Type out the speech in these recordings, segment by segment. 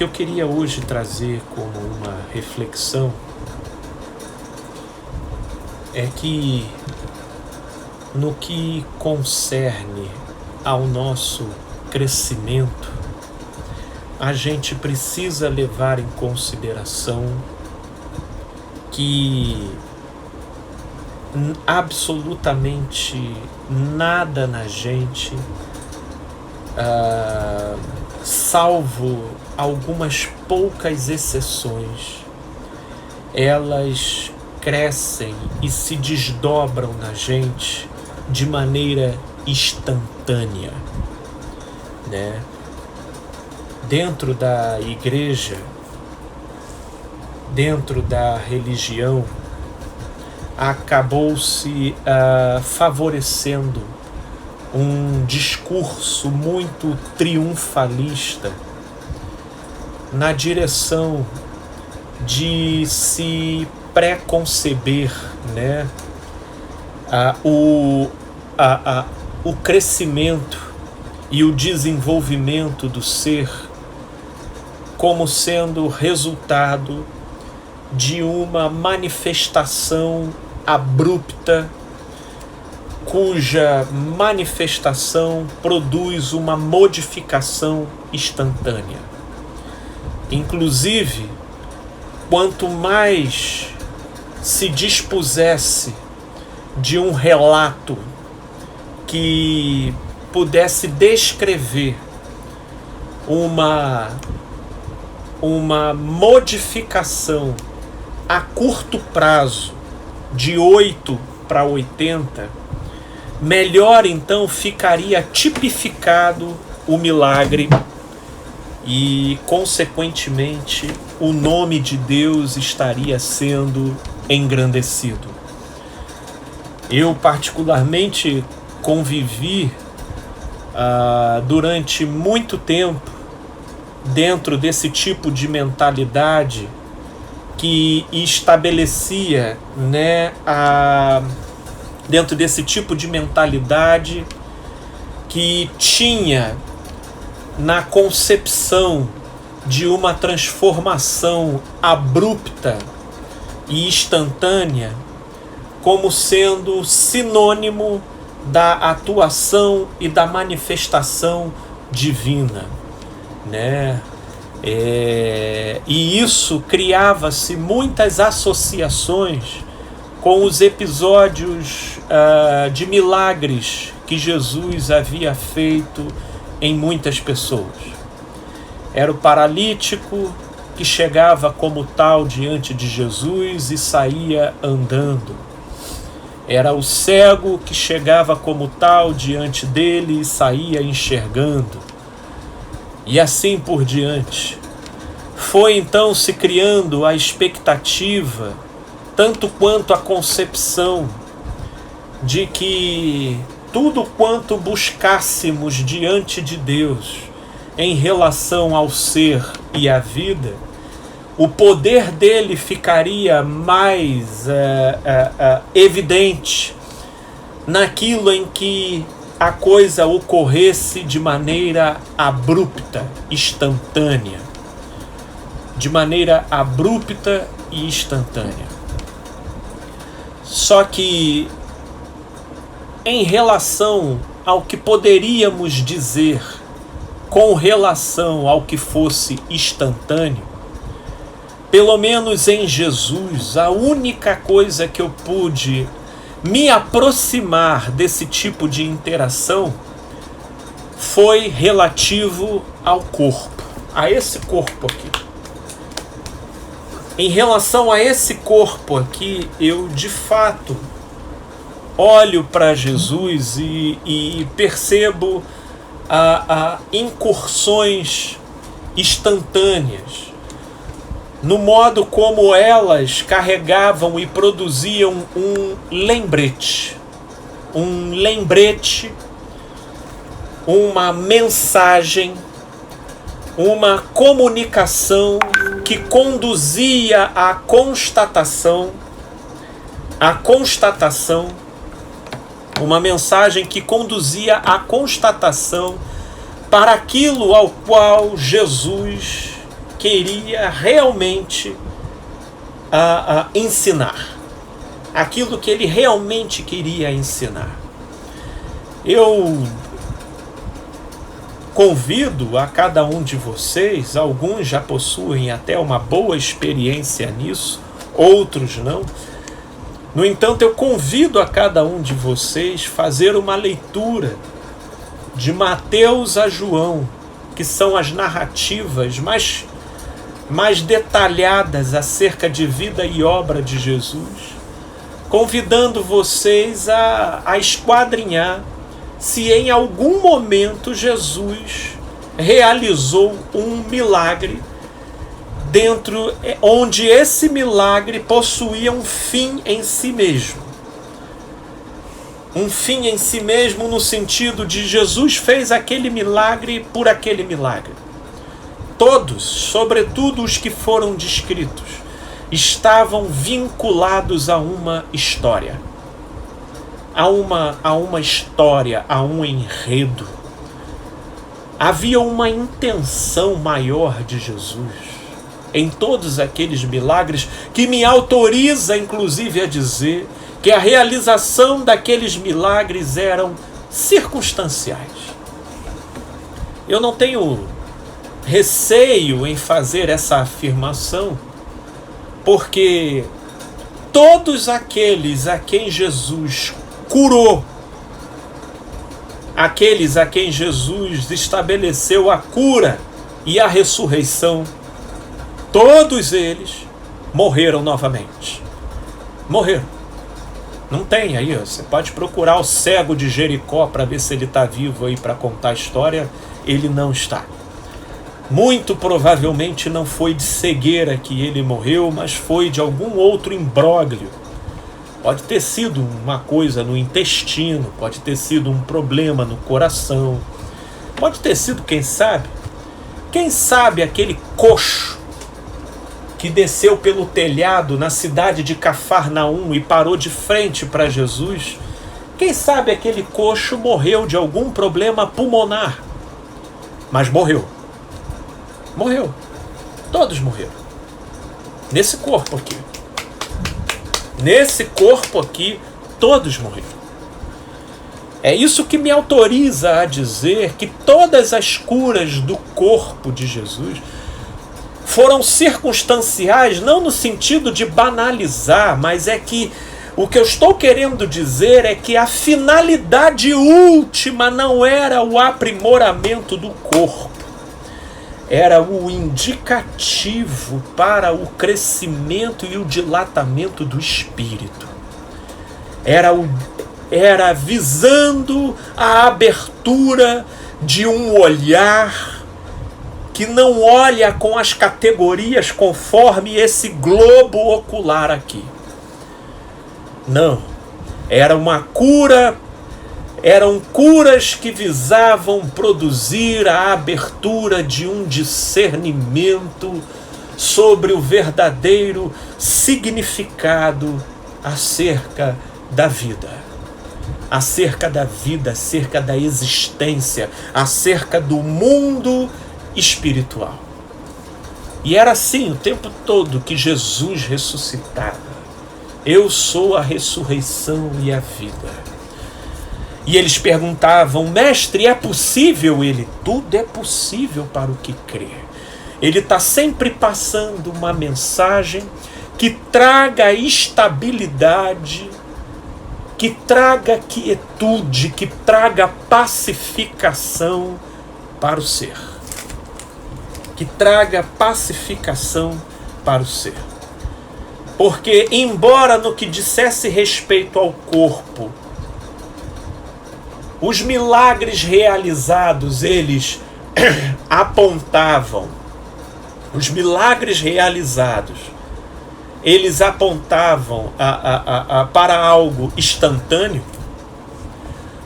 que eu queria hoje trazer como uma reflexão é que, no que concerne ao nosso crescimento, a gente precisa levar em consideração que absolutamente nada na gente, salvo algumas poucas exceções, elas crescem e se desdobram na gente de maneira instantânea, né? Dentro da igreja, dentro da religião, acabou-se favorecendo um discurso muito triunfalista na direção de se preconceber, né, o crescimento e o desenvolvimento do ser como sendo resultado de uma manifestação abrupta, cuja manifestação produz uma modificação instantânea. Inclusive, quanto mais se dispusesse de um relato que pudesse descrever uma modificação a curto prazo de 8 para 80, melhor então ficaria tipificado o milagre e, consequentemente, o nome de Deus estaria sendo engrandecido. Eu, particularmente, convivi durante muito tempo dentro desse tipo de mentalidade que estabelecia, né, dentro desse tipo de mentalidade que tinha na concepção de uma transformação abrupta e instantânea como sendo sinônimo da atuação e da manifestação divina, né? E isso criava-se muitas associações com os episódios de milagres que Jesus havia feito em muitas pessoas. Era o paralítico que chegava como tal diante de Jesus e saía andando. Era o cego que chegava como tal diante dele e saía enxergando. E assim por diante. Foi então se criando a expectativa, tanto quanto a concepção, de que tudo quanto buscássemos diante de Deus em relação ao ser e à vida, o poder dele ficaria mais evidente naquilo em que a coisa ocorresse de maneira abrupta, instantânea. De maneira abrupta e instantânea. Só que, em relação ao que poderíamos dizer com relação ao que fosse instantâneo, pelo menos em Jesus, a única coisa que eu pude me aproximar desse tipo de interação foi relativo ao corpo, a esse corpo aqui. Em relação a esse corpo aqui, eu de fato olho para Jesus e percebo incursões instantâneas no modo como elas carregavam e produziam um lembrete, uma mensagem, uma comunicação que conduzia à constatação, uma mensagem que conduzia à constatação para aquilo ao qual Jesus queria realmente ensinar. Aquilo que ele realmente queria ensinar. Eu convido a cada um de vocês, alguns já possuem até uma boa experiência nisso, outros não. No entanto, eu convido a cada um de vocês fazer uma leitura de Mateus a João, que são as narrativas mais detalhadas acerca de vida e obra de Jesus, convidando vocês a esquadrinhar se em algum momento Jesus realizou um milagre onde esse milagre possuía um fim em si mesmo. Um fim em si mesmo no sentido de Jesus fez aquele milagre por aquele milagre. Todos, sobretudo os que foram descritos, estavam vinculados a uma história. A uma história, a um enredo. Havia uma intenção maior de Jesus em todos aqueles milagres que me autoriza, inclusive, a dizer que a realização daqueles milagres eram circunstanciais. Eu não tenho receio em fazer essa afirmação, porque todos aqueles a quem Jesus curou, aqueles a quem Jesus estabeleceu a cura e a ressurreição, todos eles morreram novamente. Morreram. Não tem aí, você pode procurar o cego de Jericó para ver se ele está vivo aí para contar a história. Ele não está. Muito provavelmente não foi de cegueira que ele morreu, mas foi de algum outro imbróglio. Pode ter sido uma coisa no intestino, pode ter sido um problema no coração, pode ter sido, quem sabe aquele coxo que desceu pelo telhado na cidade de Cafarnaum e parou de frente para Jesus. Quem sabe aquele coxo morreu de algum problema pulmonar, mas morreu. Morreu. Todos morreram. Nesse corpo aqui. Nesse corpo aqui, todos morreram. É isso que me autoriza a dizer que todas as curas do corpo de Jesus foram circunstanciais, não no sentido de banalizar, mas é que o que eu estou querendo dizer é que a finalidade última não era o aprimoramento do corpo, era o indicativo para o crescimento e o dilatamento do espírito. Era visando a abertura de um olhar que não olha com as categorias conforme esse globo ocular aqui. Não. Era uma cura, eram curas que visavam produzir a abertura de um discernimento sobre o verdadeiro significado acerca da vida. Acerca da vida, acerca da existência, acerca do mundo espiritual. E era assim o tempo todo que Jesus ressuscitava. Eu sou a ressurreição e a vida. E eles perguntavam: mestre, é possível? Ele: tudo é possível para o que crê. Ele está sempre passando uma mensagem que traga estabilidade, que traga quietude, que traga pacificação para o ser. Que traga pacificação para o ser. Porque, embora no que dissesse respeito ao corpo, os milagres realizados, eles apontavam, os milagres realizados, eles apontavam para algo instantâneo.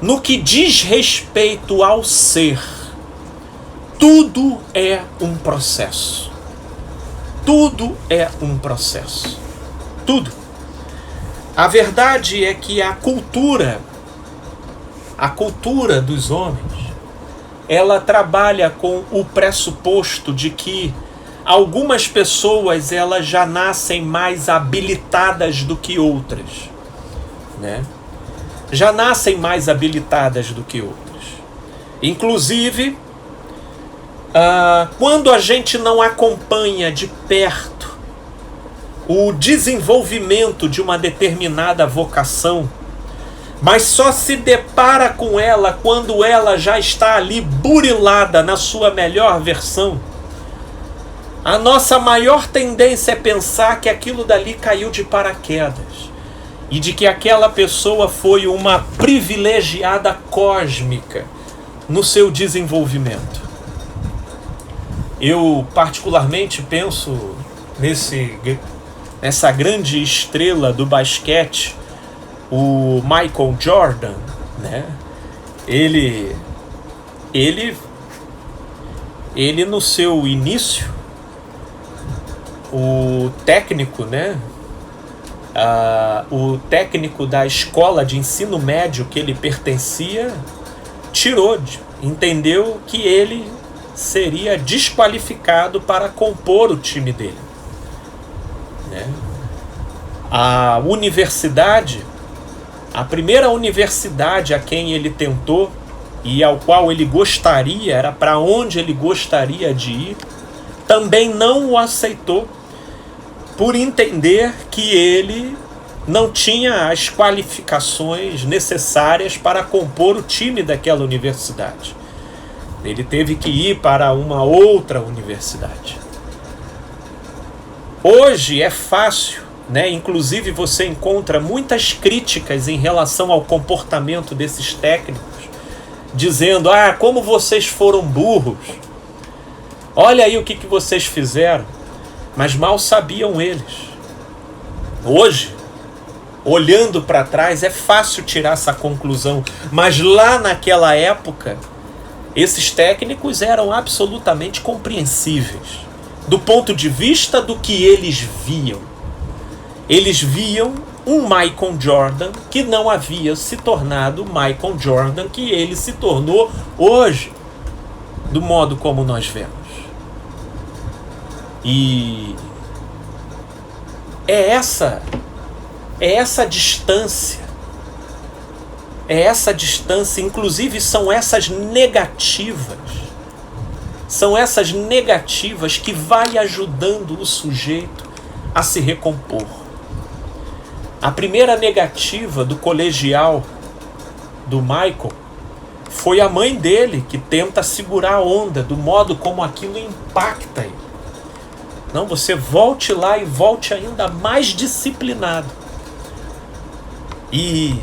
No que diz respeito ao ser, tudo é um processo. Tudo é um processo. Tudo. A verdade é que a cultura dos homens, ela trabalha com o pressuposto de que algumas pessoas elas já nascem mais habilitadas do que outras, né? Já nascem mais habilitadas do que outras. Inclusive, quando a gente não acompanha de perto o desenvolvimento de uma determinada vocação, mas só se depara com ela quando ela já está ali burilada na sua melhor versão, a nossa maior tendência é pensar que aquilo dali caiu de paraquedas e de que aquela pessoa foi uma privilegiada cósmica no seu desenvolvimento. Eu particularmente penso nessa grande estrela do basquete, o Michael Jordan, né? Ele no seu início, o técnico, né? O técnico da escola de ensino médio que ele pertencia entendeu que ele seria desqualificado para compor o time dele, né? A universidade, a primeira universidade a quem ele tentou e ao qual ele gostaria, era para onde ele gostaria de ir, também não o aceitou, por entender que ele não tinha as qualificações necessárias para compor o time daquela universidade. Ele teve que ir para uma outra universidade. Hoje é fácil, né? Inclusive você encontra muitas críticas em relação ao comportamento desses técnicos, dizendo: como vocês foram burros, olha aí o que vocês fizeram. Mas mal sabiam eles. Hoje, olhando para trás, é fácil tirar essa conclusão, mas lá naquela época, esses técnicos eram absolutamente compreensíveis do ponto de vista do que eles viam. Eles viam um Michael Jordan que não havia se tornado o Michael Jordan que ele se tornou hoje, do modo como nós vemos. E é essa distância, inclusive são essas negativas que vai ajudando o sujeito a se recompor. A primeira negativa do colegial do Michael foi a mãe dele, que tenta segurar a onda do modo como aquilo impacta ele. Não, você volte lá e volte ainda mais disciplinado. E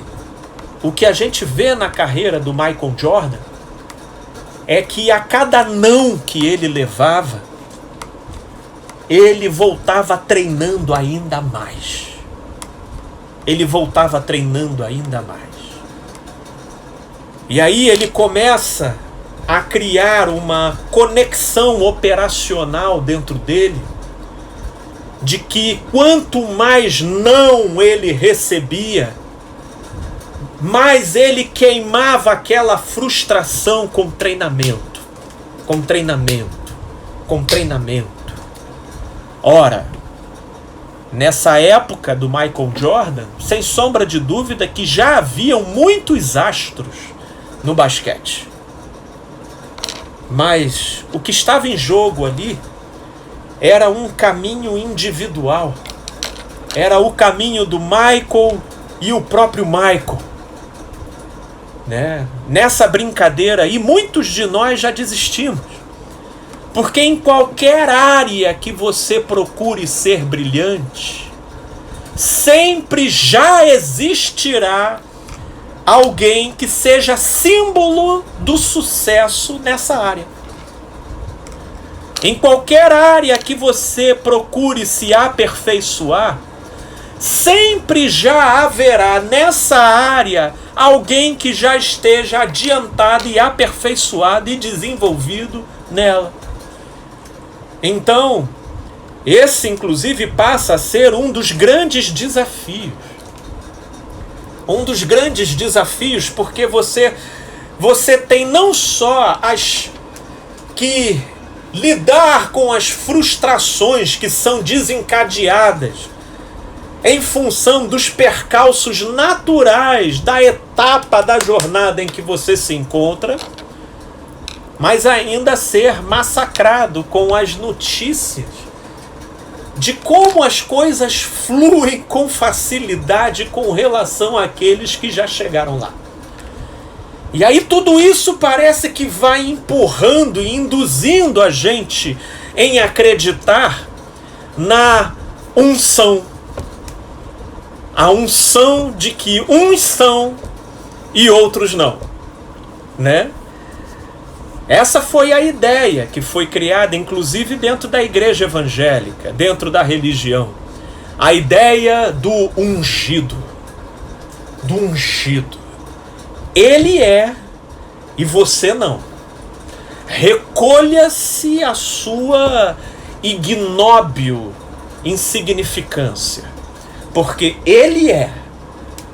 o que a gente vê na carreira do Michael Jordan é que a cada não que ele levava, ele voltava treinando ainda mais. E aí ele começa a criar uma conexão operacional dentro dele, de que quanto mais não ele recebia, mais ele queimava aquela frustração com treinamento. Ora, nessa época do Michael Jordan, sem sombra de dúvida que já haviam muitos astros no basquete. Mas o que estava em jogo ali era um caminho individual. Era o caminho do Michael e o próprio Michael, né? Nessa brincadeira aí, muitos de nós já desistimos. Porque em qualquer área que você procure ser brilhante, sempre já existirá alguém que seja símbolo do sucesso nessa área. Em qualquer área que você procure se aperfeiçoar, sempre já haverá nessa área alguém que já esteja adiantado e aperfeiçoado e desenvolvido nela. Então, esse inclusive passa a ser um dos grandes desafios. Porque você tem não só as que lidar com as frustrações que são desencadeadas em função dos percalços naturais da etapa da jornada em que você se encontra, mas ainda ser massacrado com as notícias de como as coisas fluem com facilidade com relação àqueles que já chegaram lá. E aí tudo isso parece que vai empurrando e induzindo a gente em acreditar na unção. A unção de que uns são e outros não, né? Essa foi a ideia que foi criada, inclusive, dentro da igreja evangélica, dentro da religião. A ideia do ungido. Do ungido. Ele é e você não. Recolha-se a sua ignóbil insignificância, porque ele é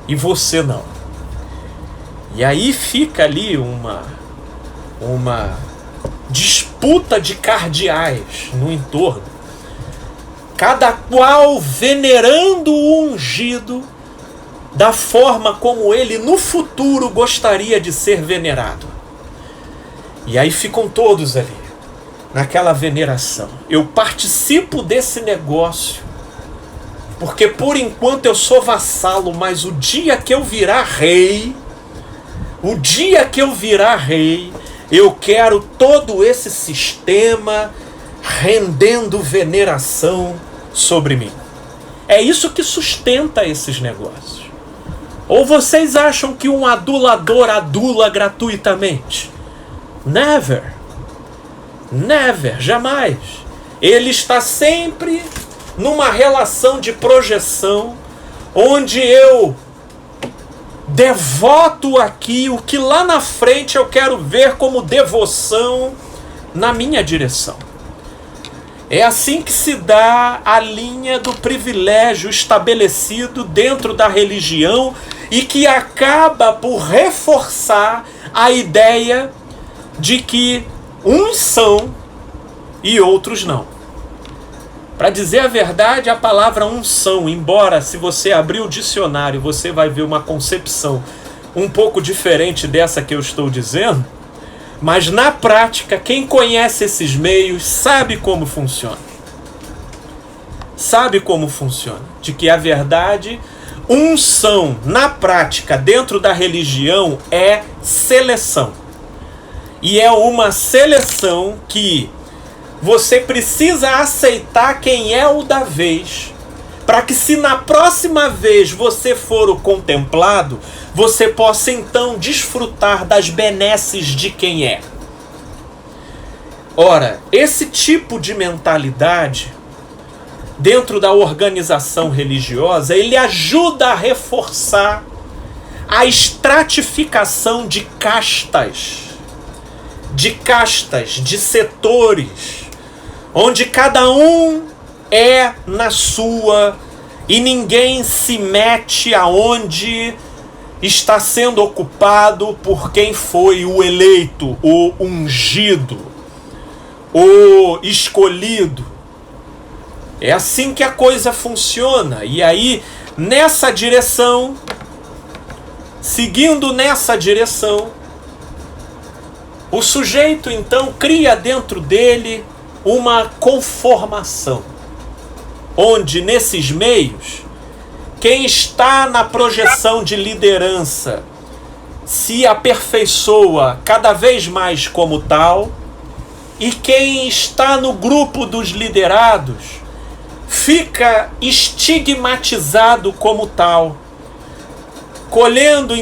e você não. E aí fica ali uma disputa de cardeais no entorno, cada qual venerando o ungido da forma como ele no futuro gostaria de ser venerado. E aí ficam todos ali, naquela veneração. Eu participo desse negócio, porque por enquanto eu sou vassalo, mas o dia que eu virar rei, eu quero todo esse sistema rendendo veneração sobre mim. É isso que sustenta esses negócios. Ou vocês acham que um adulador adula gratuitamente? Never. Never, jamais. Ele está sempre numa relação de projeção, onde eu devoto aqui o que lá na frente eu quero ver como devoção na minha direção. É assim que se dá a linha do privilégio estabelecido dentro da religião e que acaba por reforçar a ideia de que uns são e outros não. Para dizer a verdade, a palavra unção, embora se você abrir o dicionário você vai ver uma concepção um pouco diferente dessa que eu estou dizendo, mas na prática, quem conhece esses meios sabe como funciona. Sabe como funciona. De que a verdade, unção, na prática, dentro da religião, é seleção. E é uma seleção que você precisa aceitar quem é o da vez, para que se na próxima vez você for o contemplado, você possa então desfrutar das benesses de quem é. Ora, esse tipo de mentalidade, dentro da organização religiosa, ele ajuda a reforçar a estratificação de castas, de setores, onde cada um é na sua e ninguém se mete aonde está sendo ocupado por quem foi o eleito, o ungido, o escolhido. É assim que a coisa funciona. E aí, nessa direção, seguindo nessa direção, o sujeito então cria dentro dele uma conformação, onde nesses meios, quem está na projeção de liderança se aperfeiçoa cada vez mais como tal, e quem está no grupo dos liderados fica estigmatizado como tal, colhendo,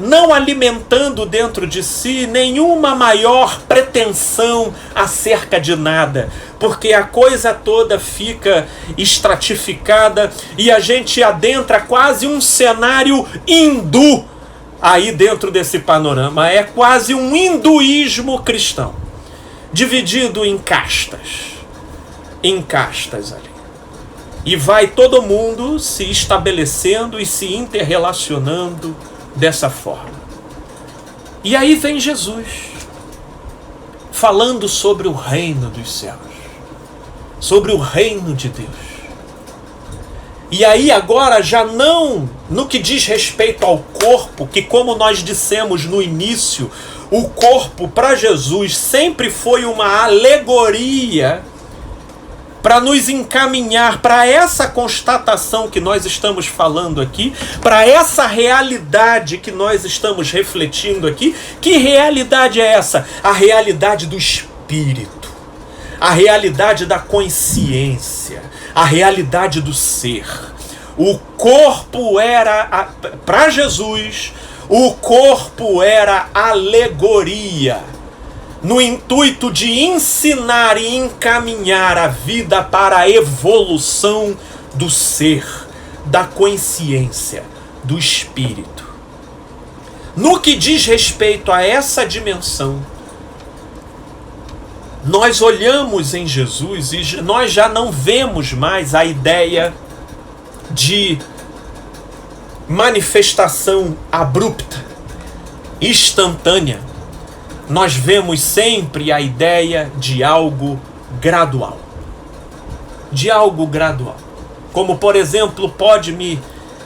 não alimentando dentro de si nenhuma maior pretensão acerca de nada, porque a coisa toda fica estratificada e a gente adentra quase um cenário hindu aí dentro desse panorama. É quase um hinduísmo cristão, dividido em castas ali. E vai todo mundo se estabelecendo e se interrelacionando dessa forma. E aí vem Jesus. falando sobre o reino dos céus, sobre o reino de Deus. E aí agora já não no que diz respeito ao corpo, que como nós dissemos no início, o corpo para Jesus sempre foi uma alegoria para nos encaminhar para essa constatação que nós estamos falando aqui, para essa realidade que nós estamos refletindo aqui. Que realidade é essa? A realidade do espírito, a realidade da consciência, a realidade do ser. O corpo era, para Jesus, o corpo era alegoria, no intuito de ensinar e encaminhar a vida para a evolução do ser, da consciência, do espírito. No que diz respeito a essa dimensão, nós olhamos em Jesus e nós já não vemos mais a ideia de manifestação abrupta, instantânea. Nós vemos sempre a ideia de algo gradual. De algo gradual. Como, por exemplo, pode me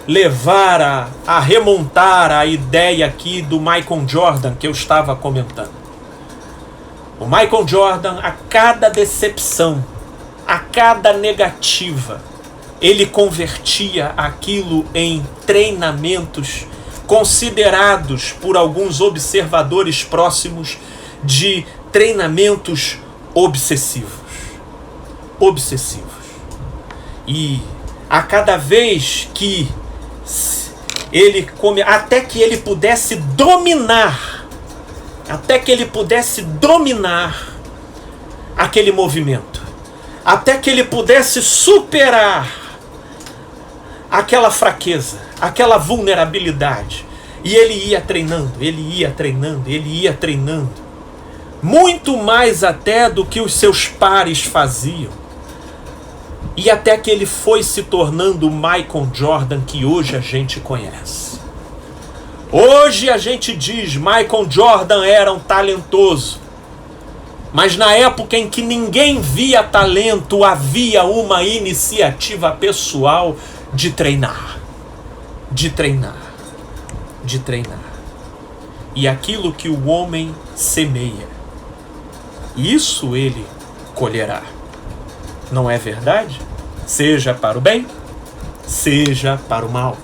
levar a remontar a ideia aqui do Michael Jordan, que eu estava comentando. O Michael Jordan, a cada decepção, a cada negativa, ele convertia aquilo em treinamentos considerados por alguns observadores próximos de treinamentos obsessivos. Obsessivos. E a cada vez que ele até que ele pudesse dominar aquele movimento, até que ele pudesse superar aquela fraqueza, aquela vulnerabilidade. E ele ia treinando, muito mais até do que os seus pares faziam. E até que ele foi se tornando o Michael Jordan que hoje a gente conhece. Hoje a gente diz, Michael Jordan era um talentoso. Mas na época em que ninguém via talento, havia uma iniciativa pessoal de treinar. E aquilo que o homem semeia, isso ele colherá. Não é verdade? Seja para o bem, seja para o mal.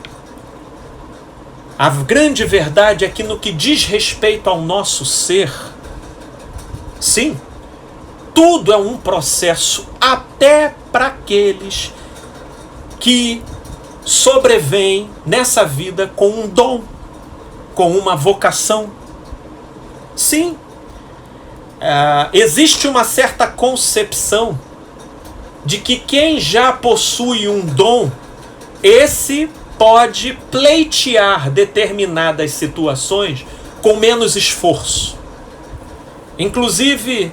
A grande verdade é que no que diz respeito ao nosso ser, sim, tudo é um processo até para aqueles que sobrevêm nessa vida com um dom, com uma vocação. Sim, existe uma certa concepção de que quem já possui um dom, esse pode pleitear determinadas situações com menos esforço. Inclusive,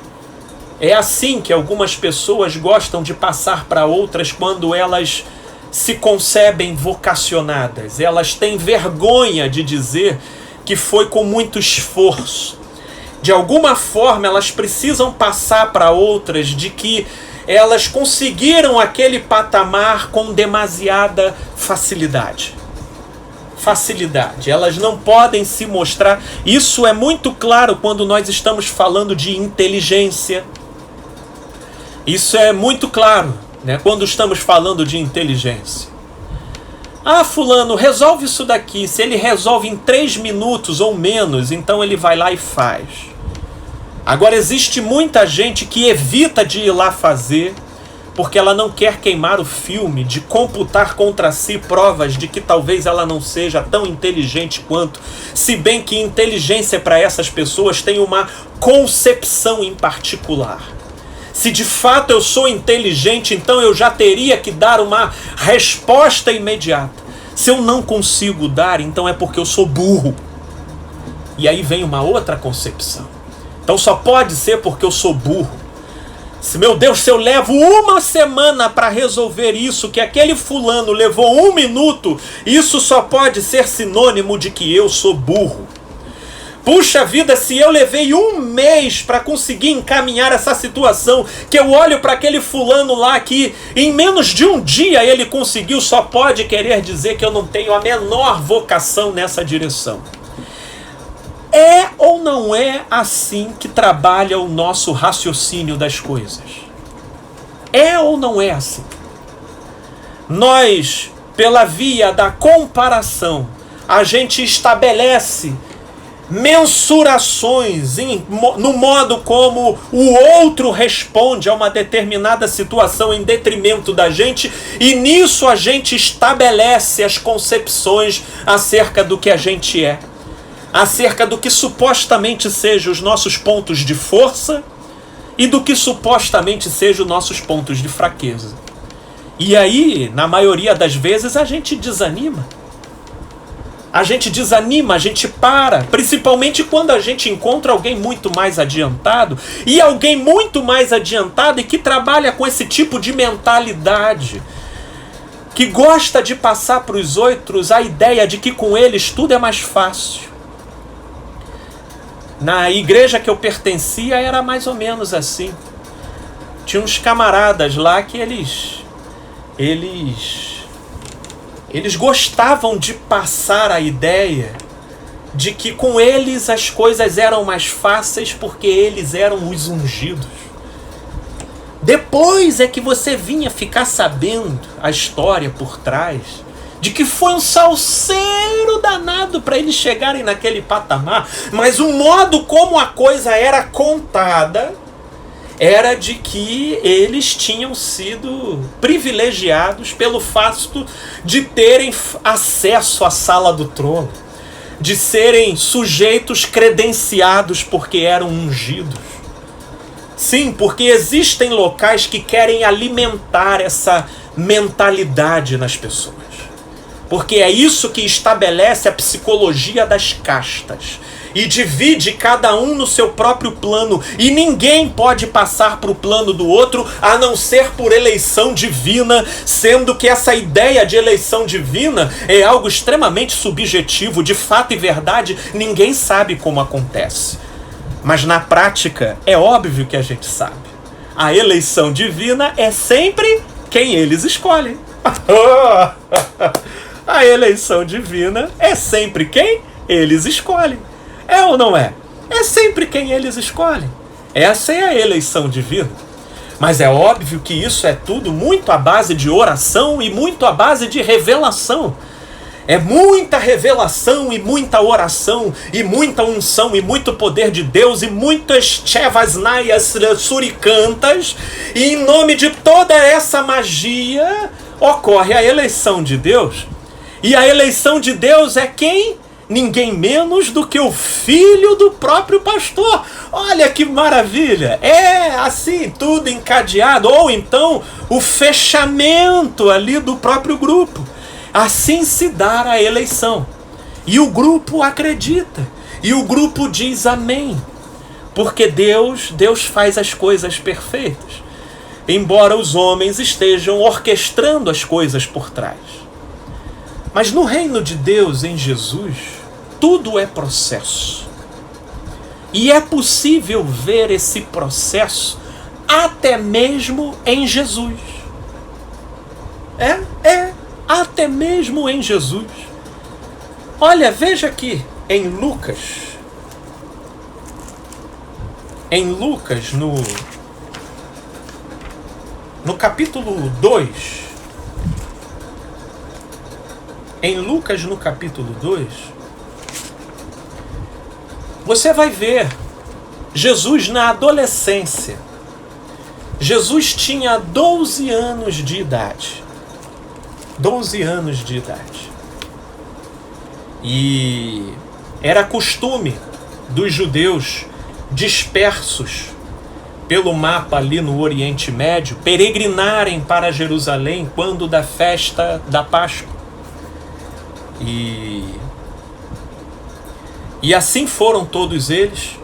é assim que algumas pessoas gostam de passar para outras quando elas se concebem vocacionadas. Elas têm vergonha de dizer que foi com muito esforço. De alguma forma, elas precisam passar para outras de que elas conseguiram aquele patamar com demasiada facilidade. Elas não podem se mostrar. Isso é muito claro quando nós estamos falando de inteligência. Isso é muito claro, né, quando estamos falando de inteligência. Ah, fulano, resolve isso daqui. Se ele resolve em 3 minutos ou menos, então ele vai lá e faz. Agora, existe muita gente que evita de ir lá fazer porque ela não quer queimar o filme de computar contra si provas de que talvez ela não seja tão inteligente quanto, se bem que inteligência para essas pessoas tem uma concepção em particular. Se de fato eu sou inteligente, então eu já teria que dar uma resposta imediata. Se eu não consigo dar, então é porque eu sou burro. E aí vem uma outra concepção. Então só pode ser porque eu sou burro. Meu Deus, se eu levo 1 semana para resolver isso, que aquele fulano levou 1 minuto, isso só pode ser sinônimo de que eu sou burro. Puxa vida, se eu levei 1 mês para conseguir encaminhar essa situação, que eu olho para aquele fulano lá que em menos de 1 dia ele conseguiu, só pode querer dizer que eu não tenho a menor vocação nessa direção. É ou não é assim que trabalha o nosso raciocínio das coisas? É ou não é assim? Nós, pela via da comparação, a gente estabelece mensurações no modo como o outro responde a uma determinada situação em detrimento da gente, e nisso a gente estabelece as concepções acerca do que a gente é, acerca do que supostamente sejam os nossos pontos de força e do que supostamente sejam os nossos pontos de fraqueza. E aí, na maioria das vezes, a gente desanima. A gente para, principalmente quando a gente encontra alguém muito mais adiantado, e alguém muito mais adiantado e que trabalha com esse tipo de mentalidade, que gosta de passar para os outros a ideia de que com eles tudo é mais fácil. Na igreja que eu pertencia era mais ou menos assim. Tinha uns camaradas lá que eles gostavam de passar a ideia de que com eles as coisas eram mais fáceis porque eles eram os ungidos. Depois é que você vinha ficar sabendo a história por trás de que foi um salseiro danado para eles chegarem naquele patamar, mas o modo como a coisa era contada era de que eles tinham sido privilegiados pelo fato de terem acesso à sala do trono, de serem sujeitos credenciados porque eram ungidos. Sim, porque existem locais que querem alimentar essa mentalidade nas pessoas. Porque é isso que estabelece a psicologia das castas. E divide cada um no seu próprio plano. E ninguém pode passar para o plano do outro a não ser por eleição divina, sendo que essa ideia de eleição divina é algo extremamente subjetivo. De fato e verdade, ninguém sabe como acontece. Mas na prática, é óbvio que a gente sabe. A eleição divina é sempre quem eles escolhem. A eleição divina é sempre quem eles escolhem. É ou não é? É sempre quem eles escolhem. Essa é a eleição divina. Mas é óbvio que isso é tudo muito à base de oração e muito à base de revelação. É muita revelação e muita oração e muita unção e muito poder de Deus e muitas chevasnaias suricantas. E em nome de toda essa magia ocorre a eleição de Deus. E a eleição de Deus é quem? Ninguém menos do que o filho do próprio pastor. Olha que maravilha! É assim, tudo encadeado. Ou então o fechamento ali do próprio grupo. Assim se dá a eleição. E o grupo acredita. E o grupo diz amém. Porque Deus faz as coisas perfeitas. Embora os homens estejam orquestrando as coisas por trás. Mas no reino de Deus, em Jesus, tudo é processo. E é possível ver esse processo até mesmo em Jesus. Até mesmo em Jesus. Olha, veja aqui em Lucas. Em Lucas, no capítulo 2. Em Lucas, no capítulo 2, você vai ver Jesus na adolescência. Jesus tinha 12 anos de idade. 12 anos de idade. E era costume dos judeus dispersos pelo mapa ali no Oriente Médio peregrinarem para Jerusalém quando da festa da Páscoa. E assim foram todos eles.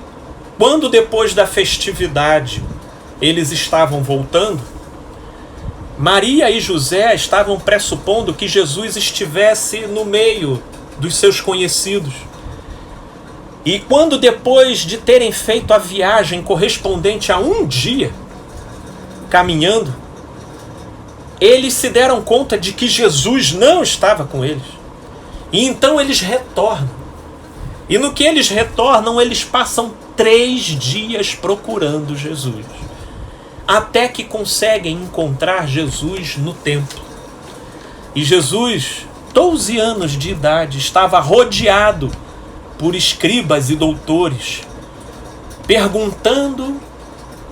Quando depois da festividade eles estavam voltando, Maria e José estavam pressupondo que Jesus estivesse no meio dos seus conhecidos. E quando, depois de terem feito a viagem correspondente a um dia caminhando, eles se deram conta de que Jesus não estava com eles. E então eles retornam. E no que eles retornam, eles passam 3 dias procurando Jesus, até que conseguem encontrar Jesus no templo. E Jesus, 12 anos de idade, estava rodeado por escribas e doutores, perguntando,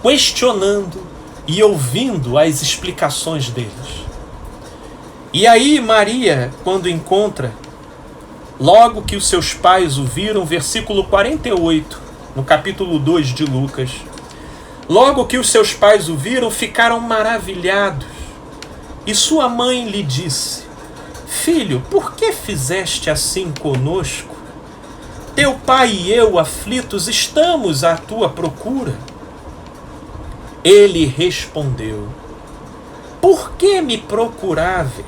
questionando e ouvindo as explicações deles. E aí Maria, quando encontra, logo que os seus pais o viram, versículo 48, no capítulo 2 de Lucas, logo que os seus pais o viram, ficaram maravilhados. E sua mãe lhe disse: Filho, por que fizeste assim conosco? Teu pai e eu, aflitos, estamos à tua procura. Ele respondeu: Por que me procuráveis?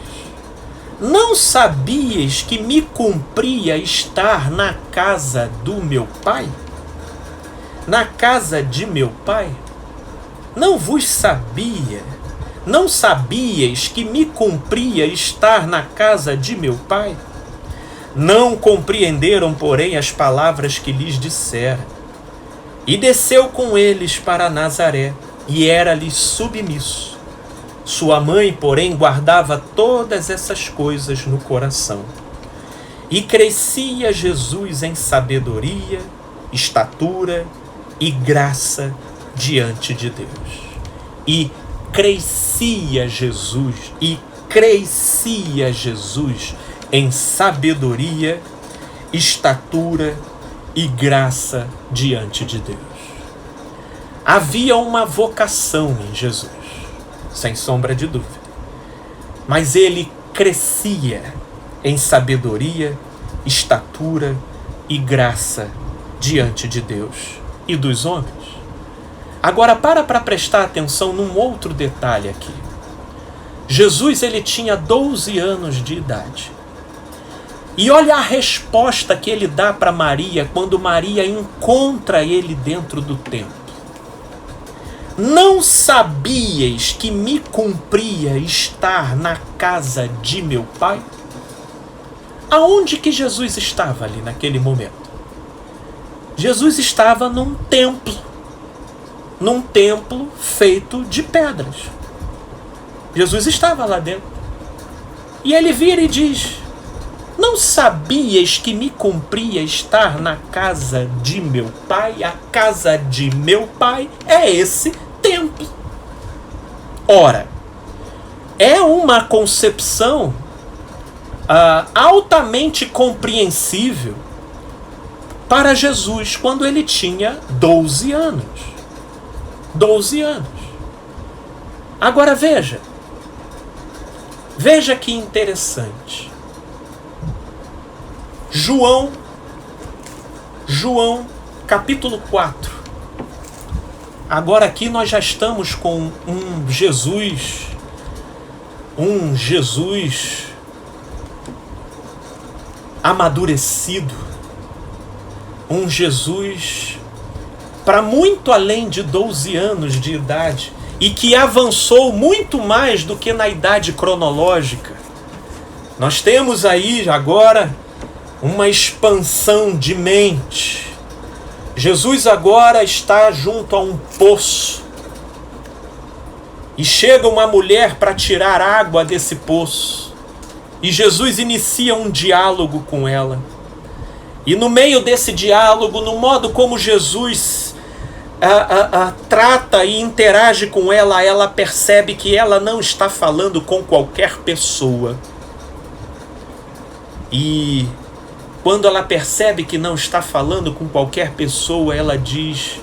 Não sabias que me cumpria estar na casa do meu pai? Na casa de meu pai? Não vos sabia? Não sabias que me cumpria estar na casa de meu pai? Não compreenderam, porém, as palavras que lhes dissera. E desceu com eles para Nazaré, e era-lhes submisso. Sua mãe, porém, guardava todas essas coisas no coração. E crescia Jesus em sabedoria, estatura e graça diante de Deus. E crescia Jesus em sabedoria, estatura e graça diante de Deus. Havia uma vocação em Jesus, sem sombra de dúvida. Mas ele crescia em sabedoria, estatura e graça diante de Deus e dos homens. Agora para prestar atenção num outro detalhe aqui. Jesus, ele tinha 12 anos de idade. E olha a resposta que ele dá para Maria quando Maria encontra ele dentro do templo. Não sabias que me cumpria estar na casa de meu pai? Aonde que Jesus estava ali naquele momento? Jesus estava num templo feito de pedras. Jesus estava lá dentro. E ele vira e diz: Não sabias que me cumpria estar na casa de meu pai? A casa de meu pai é esse templo. Ora, é uma concepção altamente compreensível para Jesus quando ele tinha 12 anos. 12 anos. Agora veja que interessante. João capítulo 4. Agora aqui nós já estamos com um Jesus amadurecido, um Jesus para muito além de 12 anos de idade e que avançou muito mais do que na idade cronológica. Nós temos aí agora uma expansão de mente. Jesus agora está junto a um poço e chega uma mulher para tirar água desse poço e Jesus inicia um diálogo com ela. E no meio desse diálogo, no modo como Jesus trata e interage com ela, ela percebe que ela não está falando com qualquer pessoa. E quando ela percebe que não está falando com qualquer pessoa, ela diz: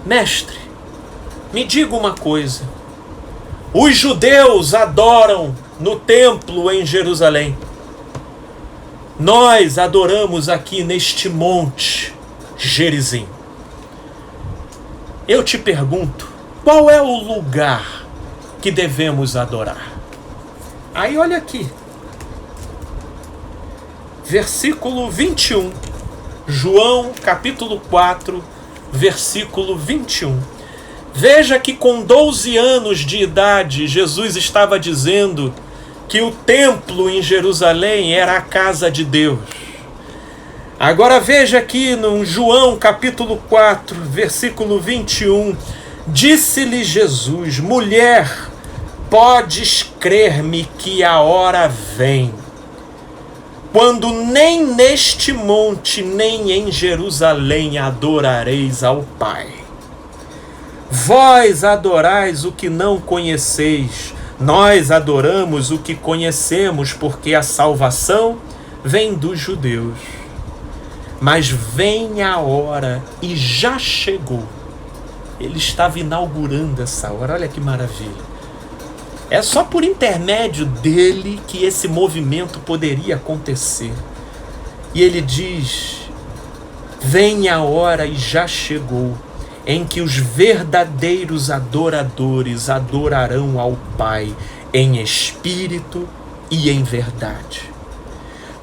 Mestre, me diga uma coisa. Os judeus adoram no templo em Jerusalém. Nós adoramos aqui neste monte Gerizim. Eu te pergunto, qual é o lugar que devemos adorar? Aí olha aqui. Versículo 21 João capítulo 4, versículo 21. Veja que com 12 anos de idade, Jesus estava dizendo que o templo em Jerusalém era a casa de Deus. Agora veja aqui no João capítulo 4, versículo 21. Disse-lhe Jesus: mulher, podes crer-me que a hora vem, quando nem neste monte, nem em Jerusalém adorareis ao Pai. Vós adorais o que não conheceis, nós adoramos o que conhecemos, porque a salvação vem dos judeus. Mas vem a hora, e já chegou. Ele estava inaugurando essa hora, olha que maravilha. É só por intermédio dele que esse movimento poderia acontecer. E ele diz: vem a hora, e já chegou, em que os verdadeiros adoradores adorarão ao Pai em espírito e em verdade.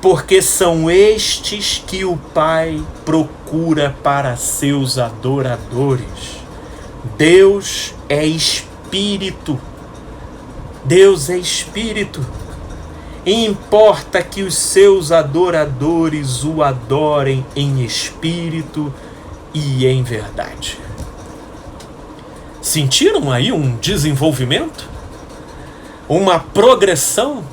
Porque são estes que o Pai procura para seus adoradores. Deus é espírito. Deus é espírito. E importa que os seus adoradores o adorem em espírito e em verdade. Sentiram aí um desenvolvimento? Uma progressão?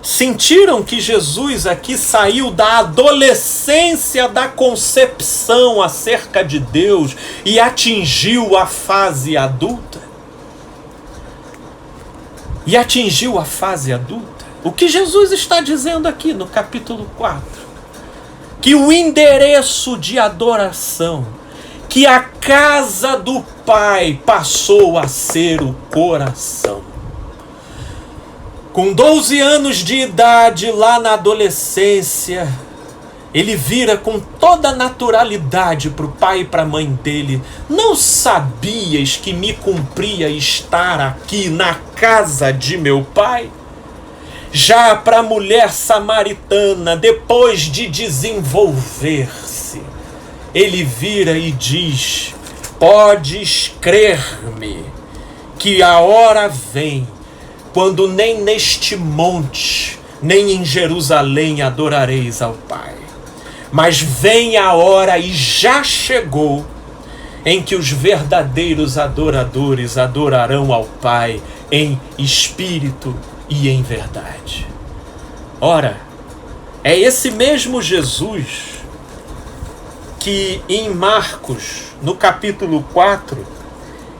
Sentiram que Jesus aqui saiu da adolescência da concepção acerca de Deus e atingiu a fase adulta? E atingiu a fase adulta? O que Jesus está dizendo aqui no capítulo 4? Que o endereço de adoração, que a casa do Pai passou a ser o coração. Com 12 anos de idade, lá na adolescência, ele vira com toda naturalidade para o pai e para a mãe dele: não sabias que me cumpria estar aqui na casa de meu pai? Já para a mulher samaritana, depois de desenvolver-se, ele vira e diz: podes crer-me que a hora vem, quando nem neste monte, nem em Jerusalém adorareis ao Pai. Mas vem a hora, e já chegou, em que os verdadeiros adoradores adorarão ao Pai em espírito e em verdade. Ora, é esse mesmo Jesus que em Marcos, no capítulo 4,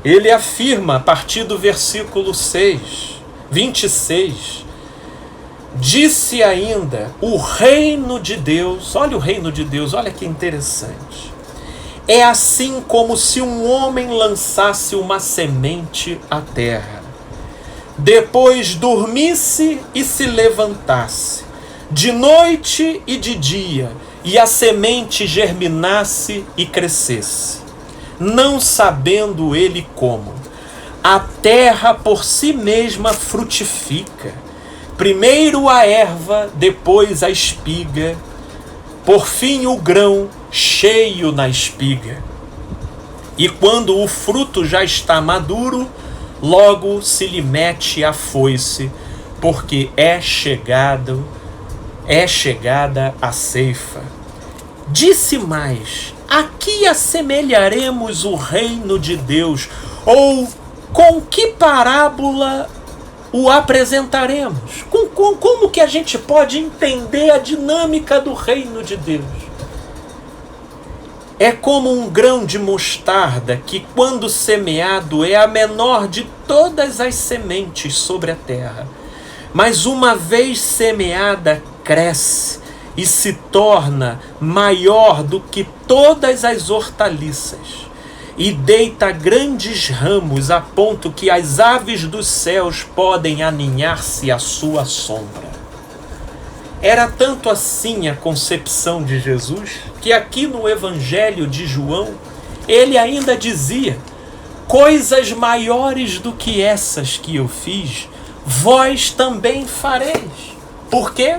ele afirma a partir do versículo 26, disse ainda: o reino de Deus, olha o reino de Deus, olha que interessante. É assim como se um homem lançasse uma semente à terra, depois dormisse e se levantasse, de noite e de dia, e a semente germinasse e crescesse, não sabendo ele como. A terra por si mesma frutifica, primeiro a erva, depois a espiga, por fim o grão cheio na espiga. E quando o fruto já está maduro, logo se lhe mete a foice, porque é chegada a ceifa. Disse mais: a que assemelharemos o reino de Deus? Ou com que parábola o apresentaremos? Como que a gente pode entender a dinâmica do reino de Deus? É como um grão de mostarda que, quando semeado, é a menor de todas as sementes sobre a terra. Mas uma vez semeada, cresce e se torna maior do que todas as hortaliças, e deita grandes ramos a ponto que as aves dos céus podem aninhar-se à sua sombra. Era tanto assim a concepção de Jesus, que aqui no Evangelho de João, ele ainda dizia: coisas maiores do que essas que eu fiz, vós também fareis. Por quê?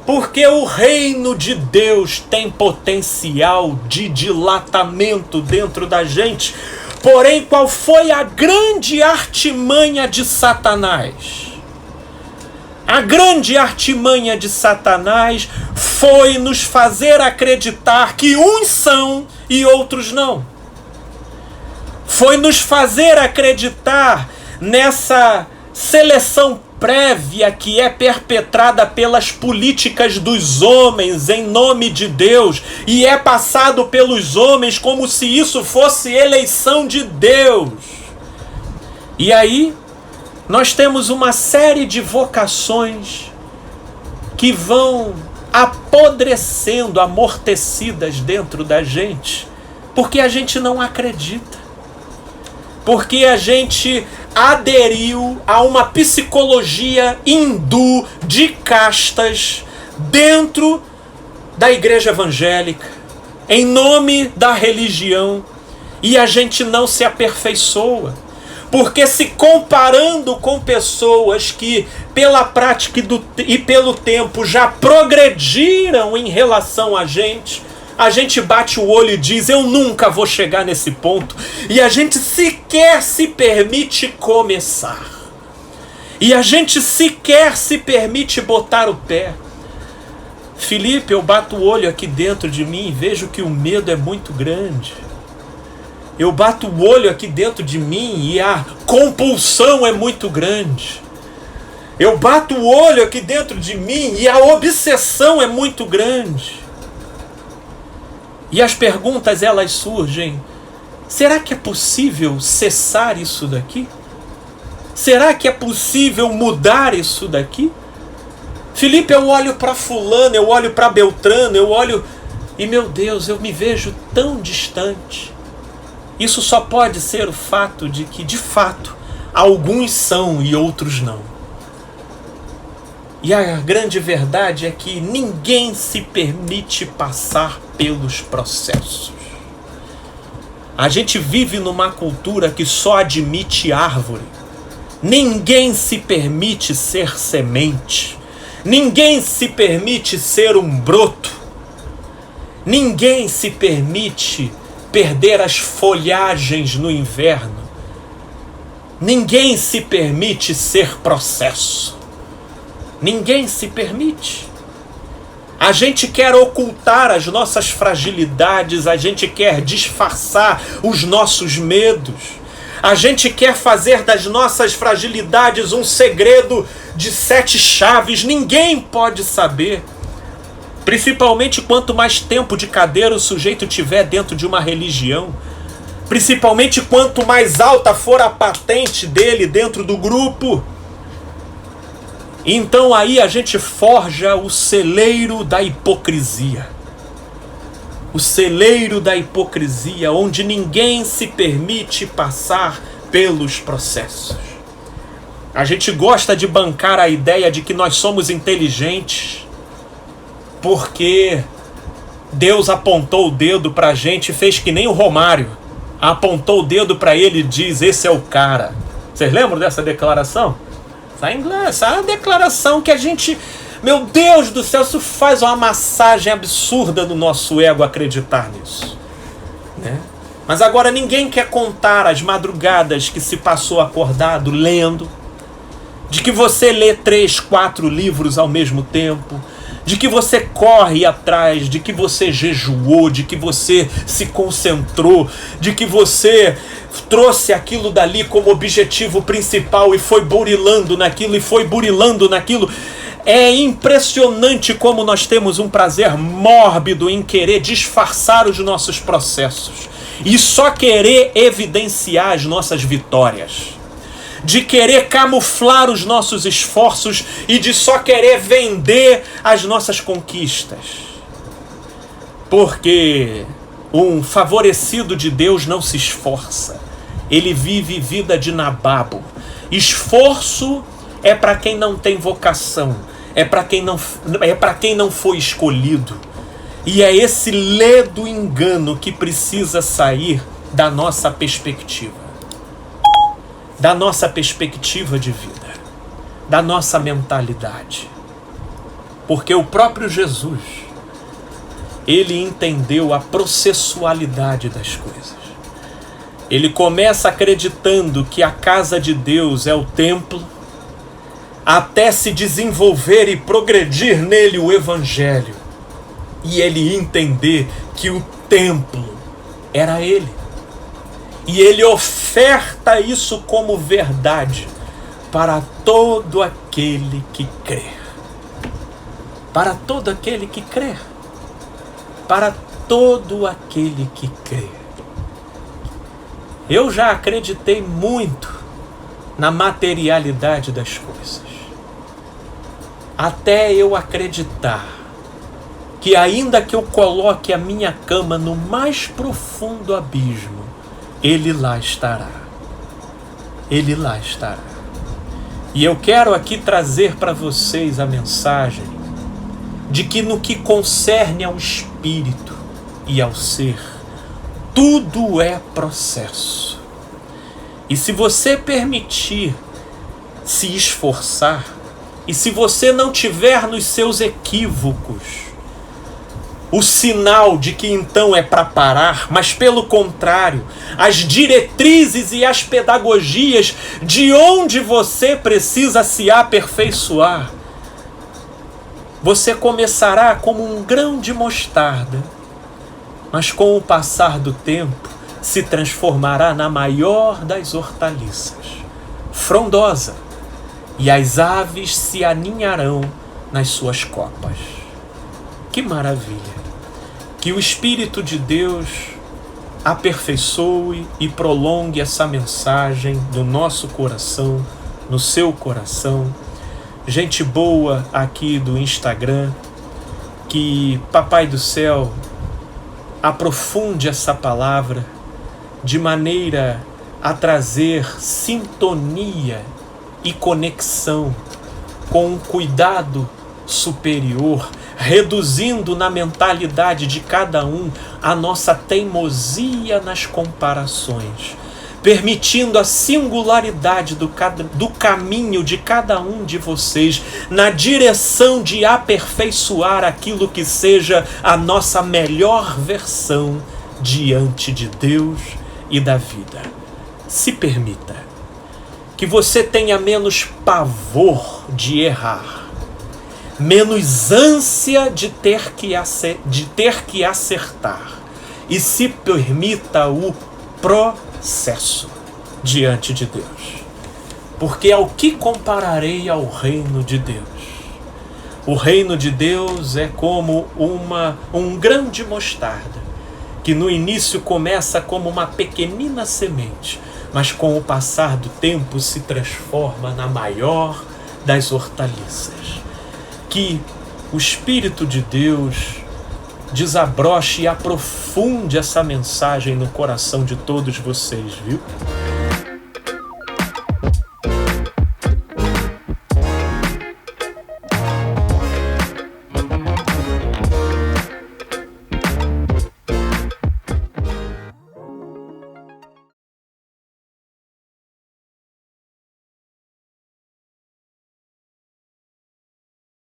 Porque o reino de Deus tem potencial de dilatamento dentro da gente. Porém, qual foi a grande artimanha de Satanás? A grande artimanha de Satanás foi nos fazer acreditar que uns são e outros não. Foi nos fazer acreditar nessa seleção prévia que é perpetrada pelas políticas dos homens em nome de Deus e é passado pelos homens como se isso fosse eleição de Deus. E aí nós temos uma série de vocações que vão apodrecendo, amortecidas dentro da gente, porque a gente não acredita. Porque a gente aderiu a uma psicologia hindu de castas dentro da igreja evangélica, em nome da religião, e a gente não se aperfeiçoa. Porque se comparando com pessoas que pela prática e pelo tempo já progrediram em relação a gente bate o olho e diz, eu nunca vou chegar nesse ponto. E a gente sequer se permite começar. E a gente sequer se permite botar o pé. Felipe, eu bato o olho aqui dentro de mim e vejo que o medo é muito grande. Eu bato o olho aqui dentro de mim e a compulsão é muito grande. Eu bato o olho aqui dentro de mim e a obsessão é muito grande. E as perguntas, elas surgem. Será que é possível cessar isso daqui? Será que é possível mudar isso daqui? Felipe, eu olho para fulano, eu olho para Beltrano, eu olho e, meu Deus, eu me vejo tão distante. Isso só pode ser o fato de que, de fato, alguns são e outros não. E a grande verdade é que ninguém se permite passar pelos processos. A gente vive numa cultura que só admite árvore. Ninguém se permite ser semente. Ninguém se permite ser um broto. Ninguém se permite perder as folhagens no inverno. Ninguém se permite ser processo. Ninguém se permite. A gente quer ocultar as nossas fragilidades, a gente quer disfarçar os nossos medos, a gente quer fazer das nossas fragilidades um segredo de 7 chaves, ninguém pode saber. Principalmente quanto mais tempo de cadeira o sujeito tiver dentro de uma religião, principalmente quanto mais alta for a patente dele dentro do grupo. Então aí a gente forja o celeiro da hipocrisia. O celeiro da hipocrisia, onde ninguém se permite passar pelos processos. A gente gosta de bancar a ideia de que nós somos inteligentes, porque Deus apontou o dedo pra gente e fez que nem o Romário. Apontou o dedo pra ele e diz, esse é o cara. Vocês lembram dessa declaração? Essa é a declaração que a gente... Meu Deus do céu, isso faz uma massagem absurda no nosso ego acreditar nisso. Né? Mas agora ninguém quer contar as madrugadas que se passou acordado lendo, de que você lê 3, 4 livros ao mesmo tempo, de que você corre atrás, de que você jejuou, de que você se concentrou, de que você trouxe aquilo dali como objetivo principal e foi burilando naquilo, É impressionante como nós temos um prazer mórbido em querer disfarçar os nossos processos e só querer evidenciar as nossas vitórias, de querer camuflar os nossos esforços e de só querer vender as nossas conquistas. Porque um favorecido de Deus não se esforça, ele vive vida de nababo. Esforço é para quem não tem vocação, é para quem não foi escolhido. E é esse ledo engano que precisa sair da nossa perspectiva. Da nossa perspectiva de vida, da nossa mentalidade. Porque o próprio Jesus, ele entendeu a processualidade das coisas. Ele começa acreditando que a casa de Deus é o templo, até se desenvolver e progredir nele o evangelho. E ele entender que o templo era ele. E ele oferta isso como verdade para todo aquele que crer. Para todo aquele que crer. Para todo aquele que crer. Eu já acreditei muito na materialidade das coisas. Até eu acreditar que ainda que eu coloque a minha cama no mais profundo abismo, ele lá estará. Ele lá estará. E eu quero aqui trazer para vocês a mensagem de que no que concerne ao espírito e ao ser, tudo é processo. E se você permitir se esforçar, e se você não tiver nos seus equívocos o sinal de que então é para parar, mas pelo contrário, as diretrizes e as pedagogias de onde você precisa se aperfeiçoar, você começará como um grão de mostarda, mas com o passar do tempo se transformará na maior das hortaliças, frondosa, e as aves se aninharão nas suas copas. Que maravilha! Que o Espírito de Deus aperfeiçoe e prolongue essa mensagem no nosso coração, no seu coração. Gente boa aqui do Instagram, que Papai do Céu aprofunde essa palavra de maneira a trazer sintonia e conexão com um cuidado superior, reduzindo na mentalidade de cada um a nossa teimosia nas comparações, permitindo a singularidade do caminho de cada um de vocês na direção de aperfeiçoar aquilo que seja a nossa melhor versão diante de Deus e da vida. Se permita que você tenha menos pavor de errar, menos ânsia de ter que acertar, e se permita o processo diante de Deus. Porque ao que compararei ao reino de Deus? O reino de Deus é como um grão de mostarda, que no início começa como uma pequenina semente, mas com o passar do tempo se transforma na maior das hortaliças. Que o Espírito de Deus desabroche e aprofunde essa mensagem no coração de todos vocês, viu?